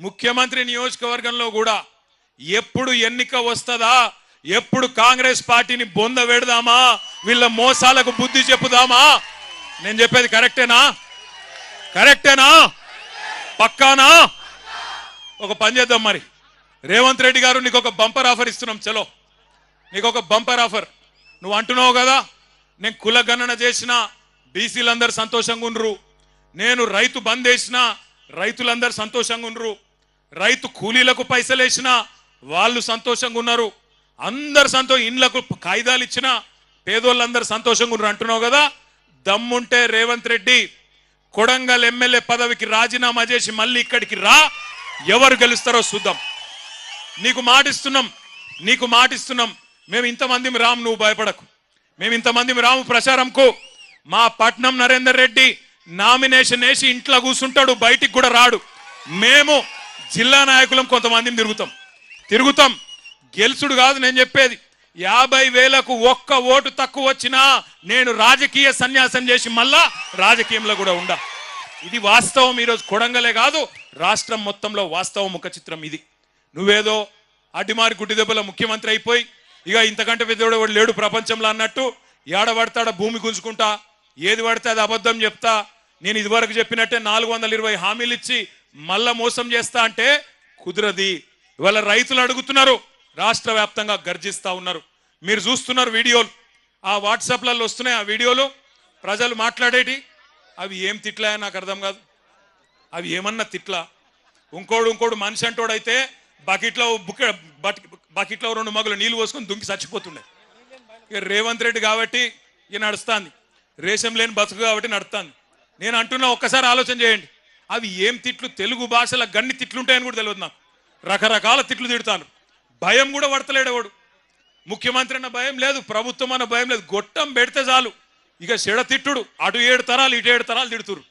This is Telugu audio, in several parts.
ముఖ్యమంత్రి నియోజకవర్గంలో కూడా ఎప్పుడు ఎన్నిక వస్తదా, ఎప్పుడు కాంగ్రెస్ పార్టీని బొంద పెడదామా, వీళ్ళ మోసాలకు బుద్ధి చెప్పుదామా? నేను చెప్పేది కరెక్టేనా? కరెక్టేనా? పక్కానా? ఒక పని చేద్దాం మరి. రేవంత్ రెడ్డి గారు నీకు ఒక బంపర్ ఆఫర్ ఇస్తున్నాం. చలో, నీకు ఒక బంపర్ ఆఫర్. నువ్వు అంటున్నావు కదా నేను కుల గణన చేసిన బీసీలందరూ సంతోషంగా ఉండ్రు, నేను రైతు బంద్ వేసిన రైతులందరూ సంతోషంగా ఉండ్రు, రైతు కూలీలకు పైసలు వేసిన వాళ్ళు సంతోషంగా ఉన్నారు, అందరు ఇండ్లకు కాయిదాలు ఇచ్చిన పేదోళ్ళందరూ సంతోషంగా ఉన్నారు అంటున్నావు కదా. దమ్ముంటే రేవంత్ రెడ్డి కొడంగల్ ఎమ్మెల్యే పదవికి రాజీనామా చేసి మళ్ళీ ఇక్కడికి రా, ఎవరు గెలుస్తారో చూద్దాం. నీకు మాటిస్తున్నాం. మేము ఇంతమంది రాము, నువ్వు భయపడకు. మేము ఇంతమంది రాము ప్రచారంకు. మా పట్నం నరేందర్ రెడ్డి నామినేషన్ వేసి ఇంట్లో కూర్చుంటాడు, బయటికి కూడా రాడు. మేము జిల్లా నాయకులం కొంతమందిని తిరుగుతాం. గెలుచుడు కాదు నేను చెప్పేది. 50,000కు ఒక్క ఓటు తక్కువ వచ్చినా నేను రాజకీయ సన్యాసం చేసి మళ్ళా రాజకీయంలో కూడా ఉండా. ఇది వాస్తవం. ఈరోజు కొడంగలే కాదు రాష్ట్రం మొత్తంలో వాస్తవం ముఖ చిత్రం ఇది. నువ్వేదో అడ్డిమారి గుడ్డి దెబ్బల ముఖ్యమంత్రి అయిపోయి ఇక ఇంతకంటే పెద్దోడు లేడు ప్రపంచంలో అన్నట్టు ఏడబడతాడ భూమి గుంజుకుంటా, ఏది పడితే అది అబద్ధం చెప్తా, నేను ఇదివరకు చెప్పినట్టే 420 హామీలు ఇచ్చి మళ్ళా మోసం చేస్తా అంటే కుదరది. ఇవాళ రైతులు అడుగుతున్నారు, రాష్ట్ర వ్యాప్తంగా గర్జిస్తా ఉన్నారు. మీరు చూస్తున్నారు వీడియోలు, ఆ వాట్సాప్లలో వస్తున్నాయి ఆ వీడియోలు. ప్రజలు మాట్లాడేటి అవి ఏం తిట్లా నాకు అర్థం కాదు. అవి ఏమన్నా తిట్లా? ఇంకోడు మనిషి అంటోడైతే బకెట్లో 2 మగులు నీళ్లు పోసుకొని దుంకి చచ్చిపోతుండే. ఇక రేవంత్ రెడ్డి కాబట్టి ఇక నడుస్తుంది, రేషం లేని బతుకు కాబట్టి నడుస్తుంది. నేను అంటున్నా ఒక్కసారి ఆలోచన చేయండి, అవి ఏం తిట్లు? తెలుగు భాషలో గన్ని తిట్లుంటాయని కూడా తెలియదు నాకు. రకరకాల తిట్లు తిడతాను. భయం కూడా పడతలేడు ఎవడు. ముఖ్యమంత్రి అన్న భయం లేదు, ప్రభుత్వం అన్న భయం లేదు. గొట్టం పెడితే చాలు ఇక చెడ తిట్టుడు. అటు 7 తరాలు ఇటు 7 తరాలు తిడుతురు.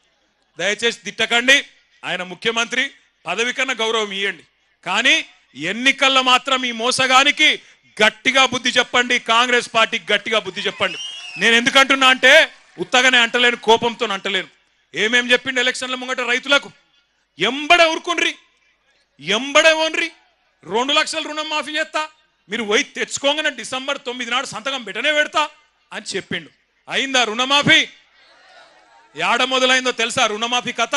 దయచేసి తిట్టకండి. ఆయన ముఖ్యమంత్రి, పదవి కన్నా గౌరవం ఇవ్వండి. కానీ ఎన్నికల్లో మాత్రం ఈ మోసగానికి గట్టిగా బుద్ధి చెప్పండి. కాంగ్రెస్ పార్టీకి గట్టిగా బుద్ధి చెప్పండి. నేను ఎందుకంటున్నా అంటే ఉత్తగానే అంటలేను, కోపంతో అంటలేను. ఏమేం చెప్పిండు ఎలక్షన్ల ముంగట రైతులకు? ఎంబడే ఊరుకుండ్రి, ఎంబడే ఓన్రి. 2 లక్షల రుణం మాఫీ చేస్తా, మీరు పోయి తెచ్చుకోగానే డిసెంబర్ 9 నాడు సంతకం పెట్టనే పెడతా అని చెప్పిండు. అయిందా రుణమాఫీ? ఏడ మొదలైందో తెలుసా రుణమాఫీ కథ?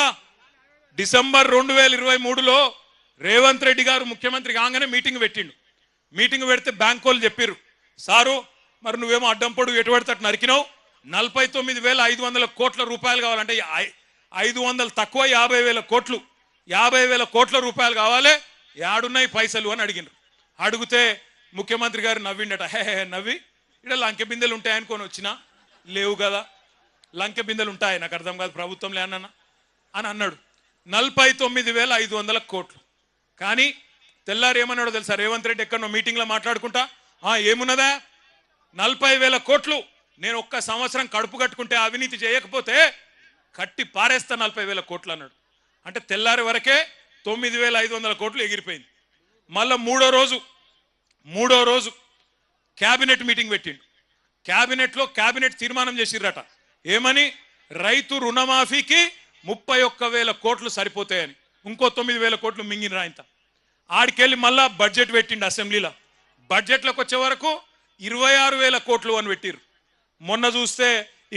డిసెంబర్ 2023లో రేవంత్ రెడ్డి గారు ముఖ్యమంత్రి కాగానే మీటింగ్ పెట్టిండు. మీటింగ్ పెడితే బ్యాంక్ వాళ్ళు చెప్పిర్రు, సారు మరి నువ్వేమో అడ్డం పొడుగు ఎటు పెడతాడు నరికినావు, 49,500 కోట్ల రూపాయలు కావాలంటే 500 తక్కువ 50,000 కోట్లు, 50,000 కోట్ల రూపాయలు కావాలి, ఏడున్నాయి పైసలు అని అడిగినారు. అడిగితే ముఖ్యమంత్రి గారు నవ్విండట. నవ్వి ఇక్కడ లంకె బిందెలు ఉంటాయనుకొని వచ్చినా, లేవు కదా, లంకె బిందెలు ఉంటాయి, నాకు అర్థం కాదు ప్రభుత్వం లేనన్నా అని అన్నాడు. 49,500 కోట్లు. కానీ తెల్లారు ఏమన్నాడో తెలుసా రేవంత్ రెడ్డి? ఎక్కడో మీటింగ్లో మాట్లాడుకుంటా, ఏమున్నదా 40,000 కోట్లు నేను ఒక్క సంవత్సరం కడుపు కట్టుకుంటే అవినీతి చేయకపోతే కట్టి పారేస్తా 40,000 కోట్లు అన్నాడు. అంటే తెల్లారి వరకే 9,500 కోట్లు ఎగిరిపోయింది. మళ్ళా మూడో రోజు క్యాబినెట్ మీటింగ్ పెట్టిండు. క్యాబినెట్ తీర్మానం చేసిర్రట. ఏమని? రైతు రుణమాఫీకి 31,000 కోట్లు సరిపోతాయని. ఇంకో 9,000 కోట్లు మింగినరా ఇంత. ఆడికెళ్ళి మళ్ళా బడ్జెట్ పెట్టిండు అసెంబ్లీలో. బడ్జెట్లోకి వచ్చే వరకు 26,000 కోట్లు అని పెట్టిర్రు. మొన్న చూస్తే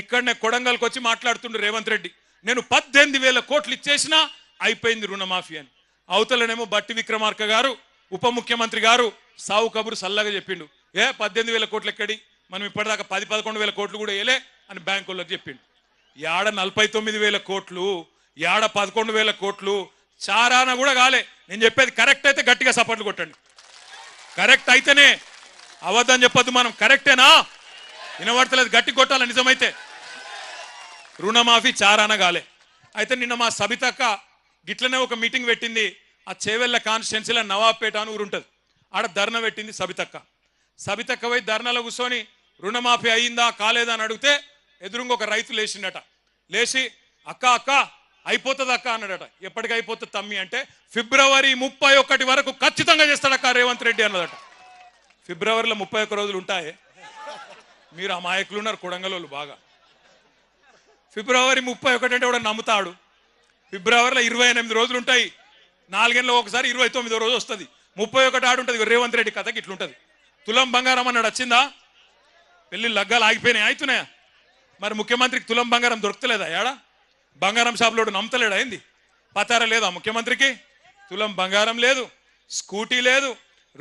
ఇక్కడనే కొడంగల్కి వచ్చి మాట్లాడుతుండు రేవంత్ రెడ్డి, నేను 18,000 కోట్లు ఇచ్చేసినా అయిపోయింది రుణమాఫీ అని. అవతలనేమో బట్టి విక్రమార్క గారు ఉప ముఖ్యమంత్రి గారు సావు కబురు సల్లగా చెప్పిండు, 18,000 కోట్లు ఎక్కడి, మనం ఇప్పటిదాకా 10-11,000 కోట్లు కూడా వేయలే అని బ్యాంకు వాళ్ళకి చెప్పిండు. ఏడ 49,000 కోట్లు, ఏడ 11,000 కోట్లు, చారాన కూడా కాలే. నేను చెప్పేది కరెక్ట్ అయితే గట్టిగా సపోర్ట్లు కొట్టండి. కరెక్ట్ అయితేనే, అవద్దని చెప్పొద్దు మనం. కరెక్టేనా? వినబడతలేదు, గట్టి కొట్టాలి నిజమైతే. రుణమాఫీ చారాన కాలే. అయితే నిన్న మా సబితక్క గిట్లనే ఒక మీటింగ్ పెట్టింది. ఆ చేవెళ్ళ కాన్స్టిట్యున్సీలో నవాబ్పేట అని ఊరు ఉంటుంది, ఆడ ధర్నా పెట్టింది సబితక్క పోయి ధర్నాలో కూర్చొని రుణమాఫీ అయిందా కాలేదా అని అడిగితే ఎదురుగా ఒక రైతు లేచిండట. లేచి అక్క అయిపోతుంది అక్క అన్నాడట. ఎప్పటికీ అయిపోతుంది తమ్మి అంటే ఫిబ్రవరి 31 వరకు ఖచ్చితంగా చేస్తాడక్క రేవంత్ రెడ్డి అన్నదట. ఫిబ్రవరిలో 31 రోజులు ఉంటాయి. మీరు అమాయకులు ఉన్నారు కొడంగలోళ్ళు బాగా. ఫిబ్రవరి 31 అంటే కూడా నమ్ముతాడు. ఫిబ్రవరిలో 28 రోజులు ఉంటాయి. 4 ఒకసారి 29వ రోజు వస్తుంది, 31 ఆడు ఉంటుంది. రేవంత్ రెడ్డి కథకి ఇట్లుంటది. తులం బంగారం అన్నాడు, వచ్చిందా? పెళ్లి లగ్గాలు ఆగిపోయినాయి, అవుతున్నాయా? మరి ముఖ్యమంత్రికి తులం బంగారం దొరుకుతలేదా? ఏడా బంగారం షాపులోడు నమ్మతలేడా? అయింది పతారా లేదా ముఖ్యమంత్రికి? తులం బంగారం లేదు, స్కూటీ లేదు,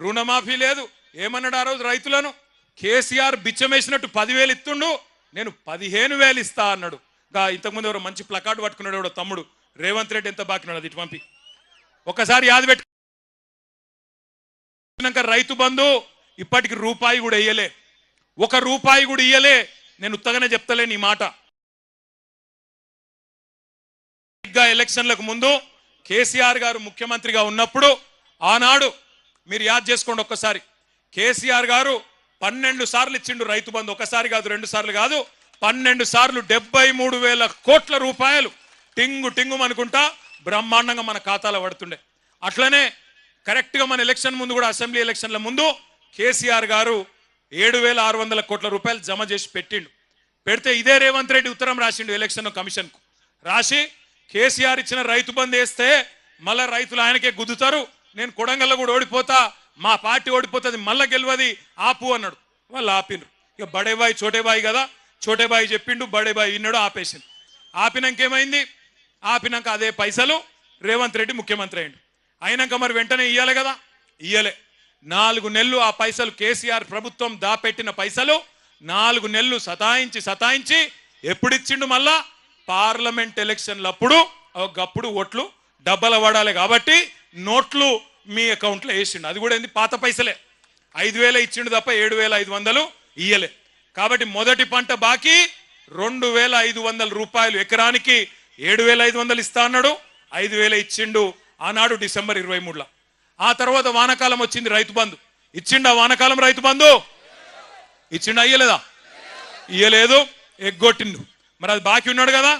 రుణమాఫీ లేదు. ఏమన్నాడు ఆ రోజు రైతులను? కేసీఆర్ బిచ్చమేసినట్టు 10,000 ఇస్తుండు, నేను 15,000 ఇస్తా అన్నాడు. ఇంతకుముందు ఎవరో మంచి ప్లకార్డు పట్టుకున్నాడు ఎవడో తమ్ముడు, రేవంత్ రెడ్డి ఎంత బాకినాడు, అది ఇటు పంపి ఒకసారి యాద పెట్టుకున్నాక రైతు బంధు ఇప్పటికి రూపాయి కూడా ఇయ్యలే, 1 రూపాయి కూడా ఇయ్యలే. నేను ఉత్తగానే చెప్తలేను ఈ మాట. ఎలక్షన్లకు ముందు కేసీఆర్ గారు ముఖ్యమంత్రిగా ఉన్నప్పుడు ఆనాడు మీరు యాద్ చేసుకోండి ఒక్కసారి, కేసీఆర్ గారు 12 సార్లు ఇచ్చిండు రైతు బంధు. ఒకసారి కాదు, 2 సార్లు కాదు, 12 సార్లు 73,000 కోట్ల రూపాయలు టింగు టింగు అనుకుంటా బ్రహ్మాండంగా మన ఖాతాలో పడుతుండే. అట్లనే కరెక్ట్గా మన ఎలక్షన్ ముందు కూడా, అసెంబ్లీ ఎలక్షన్ల ముందు కేసీఆర్ గారు 7,600 కోట్ల రూపాయలు జమ చేసి పెట్టిండు. పెడితే ఇదే రేవంత్ రెడ్డి ఉత్తరం రాసిండు ఎలక్షన్ కమిషన్కు. రాసి కేసీఆర్ ఇచ్చిన రైతు బంధు వేస్తే మళ్ళా రైతులు ఆయనకే గుద్దుతారు, నేను కొడంగల్లో కూడా ఓడిపోతా, మా పార్టీ ఓడిపోతుంది, మళ్ళా గెలవది, ఆపు అన్నాడు. వాళ్ళు ఆపినరు. ఇక బడేబాయి చోటేబాయి కదా, చోటేబాయి చెప్పిండు, బడేబాయి విన్నాడు, ఆపేసిండు. ఆపినాక ఏమైంది? ఆపినాక అదే పైసలు రేవంత్ రెడ్డి ముఖ్యమంత్రి అయిండు. అయినాక మరి వెంటనే ఇయ్యాలి కదా, ఇయ్యలే. 4 నెలలు ఆ పైసలు, కేసీఆర్ ప్రభుత్వం దాపెట్టిన పైసలు 4 నెలలు సతాయించి ఎప్పుడు ఇచ్చిండు? మళ్ళా పార్లమెంట్ ఎలక్షన్లప్పుడు. ఒకప్పుడు ఓట్లు డబ్బల పడాలి కాబట్టి నోట్లు మీ అకౌంట్లో వేసిండు. అది కూడా ఏంది, పాత పైసలే. 5,000 ఇచ్చిండు తప్ప 7,500 ఇయ్యలే. కాబట్టి మొదటి పంట బాకీ 2,500 రూపాయలు, ఎకరానికి 7,500 ఇస్తా అన్నాడు, 5,000 ఇచ్చిండు ఆనాడు డిసెంబర్ 23లో. ఆ తర్వాత వానాకాలం వచ్చింది, రైతు బంధు ఇచ్చిండు. ఆ వానాకాలం రైతు బంధు ఇచ్చిండు, అయ్యలేదా? ఇయ్యలేదు, ఎగ్గొట్టిండు. మరి అది బాకీ ఉన్నాడు కదా,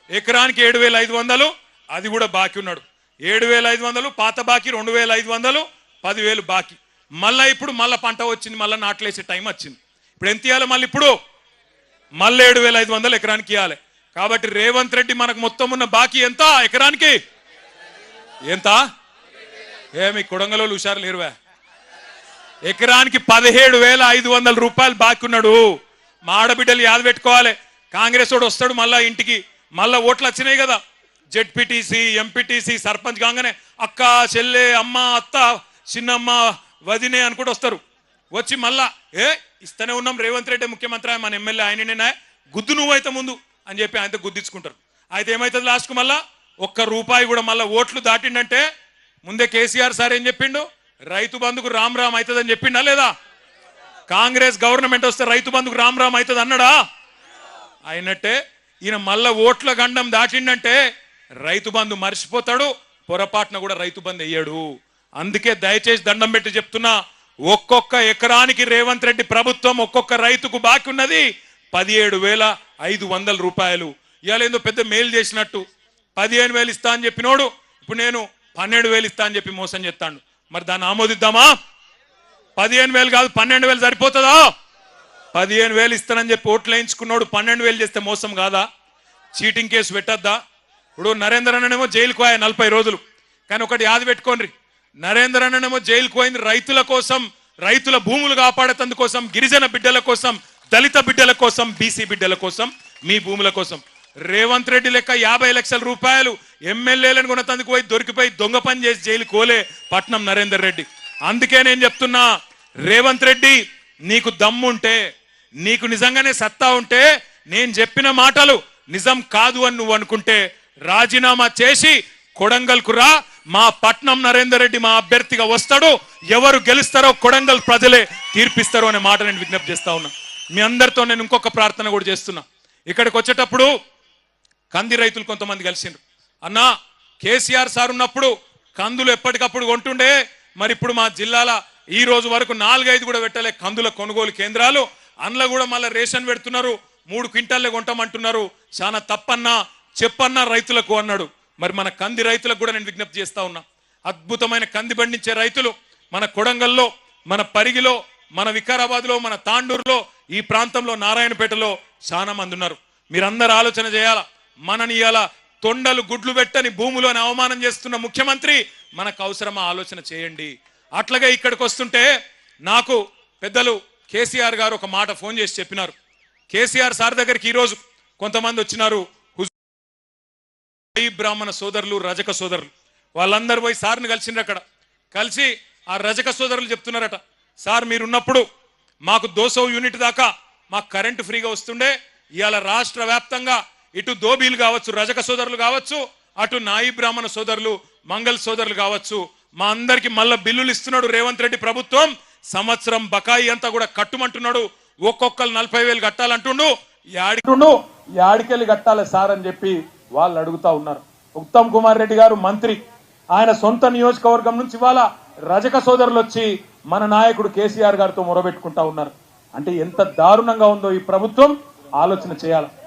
ఎకరానికి 7,500, అది కూడా బాకీ ఉన్నాడు. 7,500 పాత బాకీ, 2,500, 10,000 బాకీ. మళ్ళీ ఇప్పుడు మళ్ళీ పంట వచ్చింది, మళ్ళీ నాట్లేసే టైం వచ్చింది. ఇప్పుడు ఎంత ఇవ్వాలి? మళ్ళీ ఇప్పుడు మళ్ళీ 7,500 ఎకరానికి ఇవ్వాలి. కాబట్టి రేవంత్ రెడ్డి మనకు మొత్తం ఉన్న బాకీ ఎంత? ఎకరానికి ఎంత? ఏమి కొడంగలోళ్ళు హుషారు లేరువా? ఎకరానికి 17,500 రూపాయలు బాకీ ఉన్నాడు. మా ఆడబిడ్డలు యాద పెట్టుకోవాలి. కాంగ్రెస్ వాడు వస్తాడు మళ్ళా ఇంటికి, మళ్ళా ఓట్లు వచ్చినాయి కదా, జెడ్పీటీసీ, ఎంపీటీసీ, సర్పంచ్ కాగానే అక్క, చెల్లె, అమ్మ, అత్త, చిన్నమ్మ, వదినే అనుకుంటూ వస్తారు. వచ్చి మళ్ళా ఇస్తూనే ఉన్నాం, రేవంత్ రెడ్డి ముఖ్యమంత్రి, మన ఎమ్మెల్యే ఆయననే, గుద్దు నువ్వైతే ముందు అని చెప్పి ఆయనతో గుద్దించుకుంటారు. అయితే ఏమవుతుంది లాస్ట్కు? మళ్ళా 1 రూపాయి కూడా మళ్ళీ ఓట్లు దాటిండంటే ముందే కేసీఆర్ సార్ ఏం చెప్పిండు? రైతు బంధుకు రామ్ రామ్ అవుతుందని చెప్పిండా లేదా? కాంగ్రెస్ గవర్నమెంట్ వస్తే రైతు బంధుకు రామ్ రామ్ అవుతుంది అన్నాడా? అయినట్టే ఈయన మళ్ళా ఓట్ల గండం దాటిండంటే రైతు బంధు మర్చిపోతాడు, పొరపాటున కూడా రైతు బంధు వేయడు. అందుకే దయచేసి దండం పెట్టి చెప్తున్నా, ఒక్కొక్క ఎకరానికి రేవంత్ రెడ్డి ప్రభుత్వం ఒక్కొక్క రైతుకు బాకీ ఉన్నది 17,500 రూపాయలు. ఇవాళ ఏందో పెద్ద మేలు చేసినట్టు 15,000 ఇస్తా అని చెప్పినోడు ఇప్పుడు నేను 12,000 ఇస్తా అని చెప్పి మోసం చేస్తాడు. మరి దాన్ని ఆమోదిద్దామా? 15,000 కాదు 12,000 సరిపోతుందా? 15,000 ఇస్తానని చెప్పి ఓట్లు వేయించుకున్నాడు 12,000 చేస్తే మోసం కాదా? చీటింగ్ కేసు పెట్టద్దా? ఇప్పుడు నరేందర్ అన్ననేమో జైలుకు పోయా 40 రోజులు. కానీ ఒకటి యాద పెట్టుకోండి, నరేందర్ అన్ననేమో జైలుకు పోయింది రైతుల కోసం, రైతుల భూములు కాపాడేందుకోసం, గిరిజన బిడ్డల కోసం, దళిత బిడ్డల కోసం, బీసీ బిడ్డల కోసం, మీ భూముల కోసం. రేవంత్ రెడ్డి లెక్క 50 లక్షల రూపాయలు ఎమ్మెల్యేలను కొనతందుకు పోయి దొరికిపోయి దొంగ పని చేసి జైలుకు పోలే పట్నం నరేందర్ రెడ్డి. అందుకే నేను చెప్తున్నా, రేవంత్ రెడ్డి నీకు దమ్ముంటే, నీకు నిజంగానే సత్తా ఉంటే, నేను చెప్పిన మాటలు నిజం కాదు అని నువ్వు అనుకుంటే రాజీనామా చేసి కొడంగల్కు రా. మా పట్నం నరేందర్ రెడ్డి మా అభ్యర్థిగా వస్తాడు. ఎవరు గెలుస్తారో కొడంగల్ ప్రజలే తీర్పిస్తారు అనే మాట నేను విజ్ఞప్తి చేస్తా ఉన్నా. మీ అందరితో నేను ఇంకొక ప్రార్థన కూడా చేస్తున్నా. ఇక్కడికి వచ్చేటప్పుడు కంది రైతులు కొంతమంది కలిసిండ్రు. అన్నా, కేసీఆర్ సార్ ఉన్నప్పుడు కందులు ఎప్పటికప్పుడు కొంటుండే, మరి ఇప్పుడు మా జిల్లాల ఈ రోజు వరకు 4-5 కూడా పెట్టలే కందుల కొనుగోలు కేంద్రాలు. అందులో కూడా మళ్ళీ రేషన్ పెడుతున్నారు, 3 క్వింటాల్లే కొంటామంటున్నారు. చాలా తప్పన్నా చెప్పన్నా రైతులకు అన్నాడు. మరి మన కంది రైతులకు కూడా నేను విజ్ఞప్తి చేస్తా ఉన్నా. అద్భుతమైన కంది పండించే రైతులు మన కొడంగల్లో, మన పరిగిలో, మన వికారాబాద్లో, మన తాండూరులో, ఈ ప్రాంతంలో నారాయణపేటలో చాలా మంది ఉన్నారు. మీరందరూ ఆలోచన చేయాలా. మనని ఇయాల తొండలు గుడ్లు పెట్టని భూములను అవమానం చేస్తున్న ముఖ్యమంత్రి మనకు అవసరమా ఆలోచన చేయండి. అట్లాగే ఇక్కడికి వస్తుంటే నాకు పెద్దలు కేసీఆర్ గారు ఒక మాట ఫోన్ చేసి చెప్పినారు. కేసీఆర్ సార్ దగ్గరికి ఈరోజు కొంతమంది వచ్చినారు, బ్రాహ్మణ సోదరులు, రజక సోదరులు, వాళ్ళందరూ పోయి సార్ని కలిసిండ్రు. అక్కడ కలిసి ఆ రజక సోదరులు చెప్తున్నారట, సార్ మీరున్నప్పుడు మాకు 200 యూనిట్ దాకా మాకు కరెంటు ఫ్రీగా వస్తుండే, ఇవాళ రాష్ట్ర వ్యాప్తంగా ఇటు దోబీలు కావచ్చు, రజక సోదరులు కావచ్చు, అటు నాయి బ్రాహ్మణ సోదరులు, మంగళ సోదరులు కావచ్చు, మా అందరికి మళ్ళా బిల్లులు ఇస్తున్నాడు రేవంత్ రెడ్డి ప్రభుత్వం. సంవత్సరం బకాయి అంతా కూడా కట్టుమంటున్నాడు, ఒక్కొక్కరు 40,000 కట్టాలంటుండు, యాడికెళ్ళి కట్టాలి సార్ అని చెప్పి వాళ్ళు అడుగుతా ఉన్నారు. ఉత్తమ్ కుమార్ రెడ్డి గారు మంత్రి, ఆయన సొంత నియోజకవర్గం నుంచి ఇవాళ రజక సోదరులు వచ్చి మన నాయకుడు కేసీఆర్ గారితో మొరబెట్టుకుంటా ఉన్నారు. అంటే ఎంత దారుణంగా ఉందో ఈ ప్రభుత్వం ఆలోచన చేయాలి.